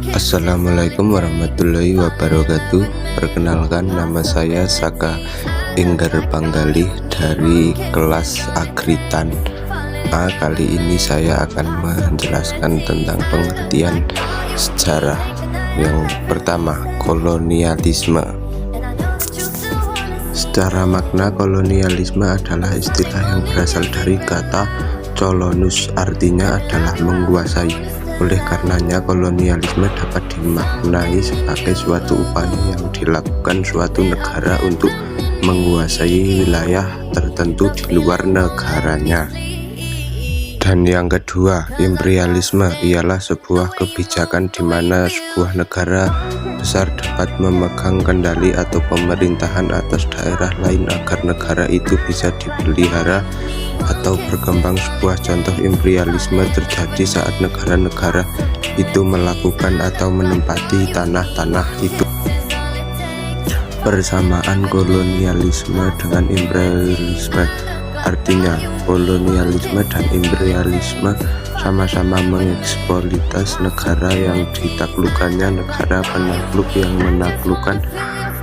Assalamualaikum warahmatullahi wabarakatuh. Perkenalkan, nama saya Saka Enggar Panggalih dari kelas Agritan A. Kali ini saya akan menjelaskan tentang pengertian sejarah. Yang pertama, kolonialisme. Secara makna, kolonialisme adalah istilah yang berasal dari kata colonus, artinya adalah menguasai. Oleh karenanya, kolonialisme dapat dimaknai sebagai suatu upaya yang dilakukan suatu negara untuk menguasai wilayah tertentu di luar negaranya. Dan yang kedua, imperialisme ialah sebuah kebijakan di mana sebuah negara besar dapat memegang kendali atau pemerintahan atas daerah lain agar negara itu bisa dipelihara atau berkembang. Sebuah contoh imperialisme terjadi saat negara-negara itu melakukan atau menempati tanah-tanah itu. Persamaan kolonialisme dengan imperialisme, artinya kolonialisme dan imperialisme sama-sama mengeksploitasi negara yang ditaklukkannya negara penakluk yang menaklukkan.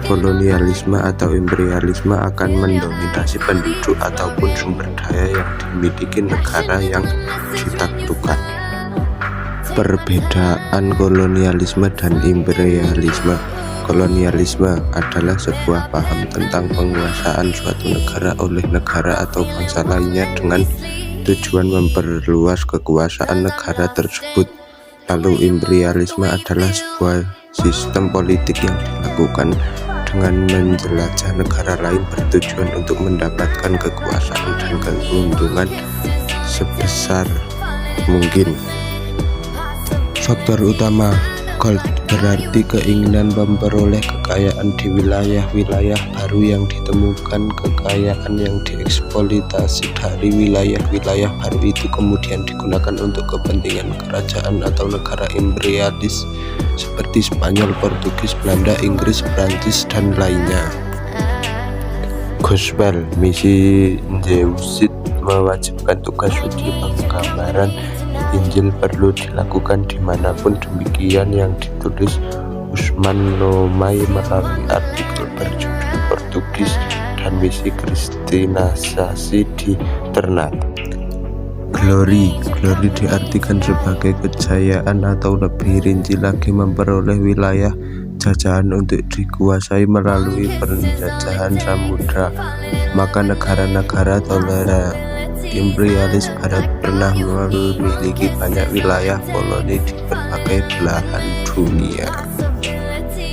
Kolonialisme atau imperialisme akan mendominasi penduduk ataupun sumber daya yang dimiliki negara yang ditaklukkan. Perbedaan kolonialisme dan imperialisme. Kolonialisme adalah sebuah paham tentang penguasaan suatu negara oleh negara atau bangsa lainnya dengan tujuan memperluas kekuasaan negara tersebut. Lalu imperialisme adalah sebuah sistem politik yang dilakukan dengan menjelajah negara lain bertujuan untuk mendapatkan kekuasaan dan keuntungan sebesar mungkin. Faktor utama gold berarti keinginan memperoleh kekayaan di wilayah-wilayah baru yang ditemukan. Kekayaan yang dieksploitasi dari wilayah-wilayah baru itu kemudian digunakan untuk kepentingan kerajaan atau negara imperialis seperti Spanyol, Portugis, Belanda, Inggris, Prancis, dan lainnya. Gospel, misi Jeusit mewajibkan tugas suci penggambaran Injil perlu dilakukan dimanapun. Demikian yang ditulis Usman Nomai melalui artikel berjudul Portugis dan misi Kristianisasi di Ternate. Glory diartikan sebagai kejayaan atau lebih rinci lagi memperoleh wilayah jajahan untuk dikuasai melalui penjajahan samudra. Maka negara-negara toleran imperialis barat pernah memiliki banyak wilayah koloni di berbagai belahan dunia.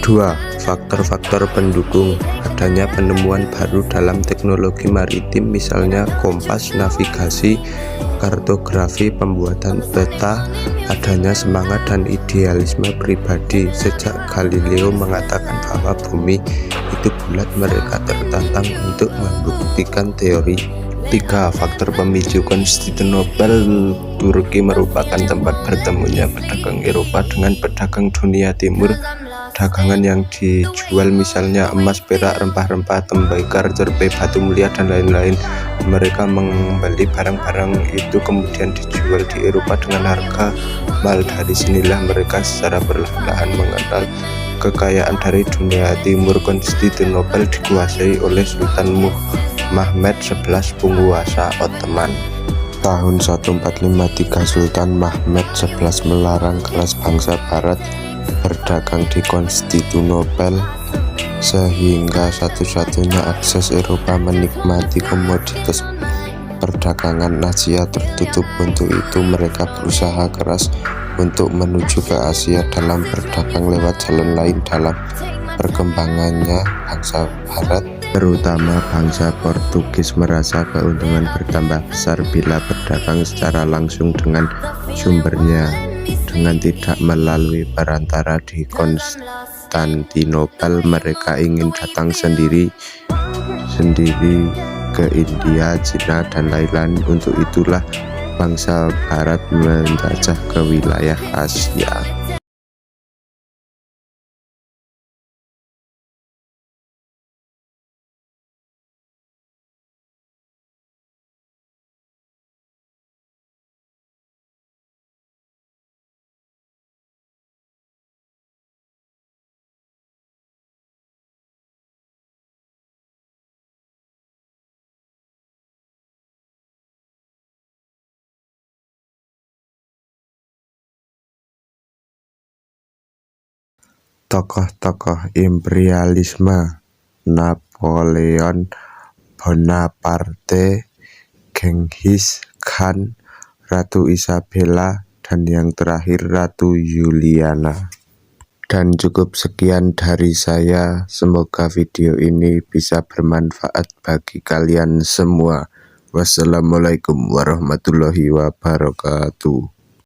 2. Faktor-faktor pendukung. Adanya penemuan baru dalam teknologi maritim, misalnya kompas, navigasi, kartografi, pembuatan peta. Adanya semangat dan idealisme pribadi. Sejak Galileo mengatakan bahwa bumi itu bulat, mereka tertantang untuk membuktikan teori. 3. Faktor pemicu. Konstantinopel Turki merupakan tempat bertemunya pedagang Eropa dengan pedagang dunia timur. Dagangan yang dijual misalnya emas, perak, rempah-rempah, tembakar, cerpe, batu mulia, dan lain-lain. Mereka membeli barang-barang itu kemudian dijual di Eropa dengan harga mahal. Dari sinilah mereka secara perlahan-lahan mengenal kekayaan dari dunia timur. Konstantinopel dikuasai oleh Sultan Mehmed XI, penguasa Ottoman. Tahun 1453 Sultan Mehmed XI melarang kelas bangsa barat berdagang di Konstantinopel, sehingga satu-satunya akses Eropa menikmati komoditas perdagangan Asia tertutup. Untuk itu mereka berusaha keras untuk menuju ke Asia dalam berdagang lewat jalan lain. Dalam perkembangannya, bangsa barat terutama bangsa Portugis merasa keuntungan bertambah besar bila berdagang secara langsung dengan sumbernya, dengan tidak melalui perantara di Konstantinopel. Mereka ingin datang sendiri ke India, Cina, dan lain-lain. Untuk itulah bangsa barat menjajah ke wilayah Asia. tokoh-tokoh imperialisme, Napoleon Bonaparte, Genghis Khan, Ratu Isabella, dan yang terakhir Ratu Juliana. Dan cukup sekian dari saya, semoga video ini bisa bermanfaat bagi kalian semua. Wassalamualaikum warahmatullahi wabarakatuh.